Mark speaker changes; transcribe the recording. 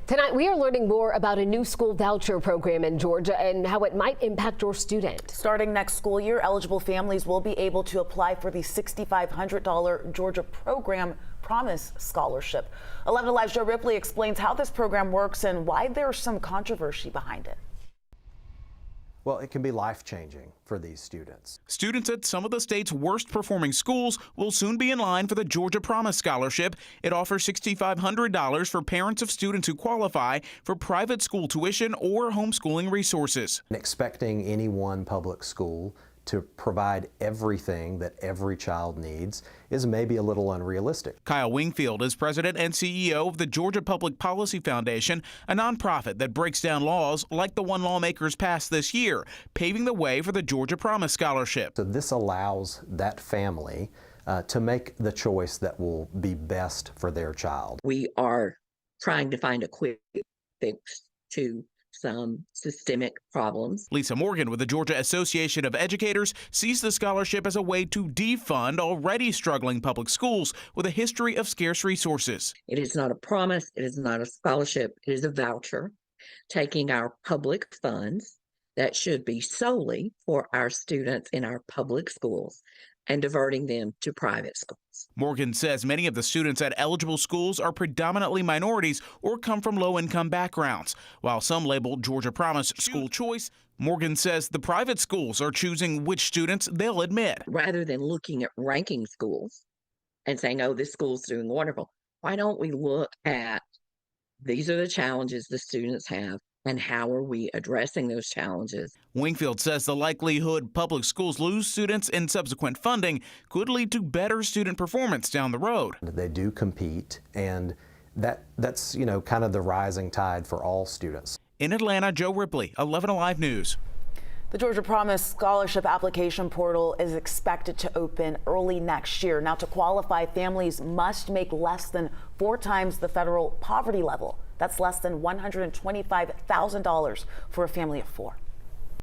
Speaker 1: Tonight, we are learning more about a new school voucher program in Georgia and how it might impact your student.
Speaker 2: Starting next school year, eligible families will be able to apply for the $6,500 Georgia Program Promise Scholarship. 11 Alive's Joe Ripley explains how this program works and why there's some controversy behind it.
Speaker 3: Well, it can be life-changing for these students.
Speaker 4: Students at some of the state's worst performing schools will soon be in line for the Georgia Promise Scholarship. It offers $6,500 for parents of students who qualify for private school tuition or homeschooling resources.
Speaker 3: Expecting any one public school to provide everything that every child needs is maybe a little unrealistic.
Speaker 4: Kyle Wingfield is president and CEO of the Georgia Public Policy Foundation, a nonprofit that breaks down laws like the one lawmakers passed this year, paving the way for the Georgia Promise Scholarship.
Speaker 3: So this allows that family to make the choice that will be best for their child.
Speaker 5: We are trying to find a quick fix to some systemic problems.
Speaker 4: Lisa Morgan with the Georgia Association of Educators sees the scholarship as a way to defund already struggling public schools with a history of scarce resources.
Speaker 5: It is not a promise. It is not a scholarship. It is a voucher, taking our public funds that should be solely for our students in our public schools and diverting them to private schools.
Speaker 4: Morgan says many of the students at eligible schools are predominantly minorities or come from low-income backgrounds. While some label Georgia Promise school choice, Morgan says the private schools are choosing which students they'll admit.
Speaker 5: Rather than looking at ranking schools and saying, oh, this school's doing wonderful, why don't we look at these are the challenges the students have and how are we addressing those challenges?
Speaker 4: Wingfield says the likelihood public schools lose students in subsequent funding could lead to better student performance down the road.
Speaker 3: They do compete, and that's kind of the rising tide for all students.
Speaker 4: In Atlanta, Joe Ripley, 11 Alive News.
Speaker 2: The Georgia Promise Scholarship application portal is expected to open early next year. Now, to qualify, families must make less than 4 times the federal poverty level. That's less than $125,000 for a family of 4.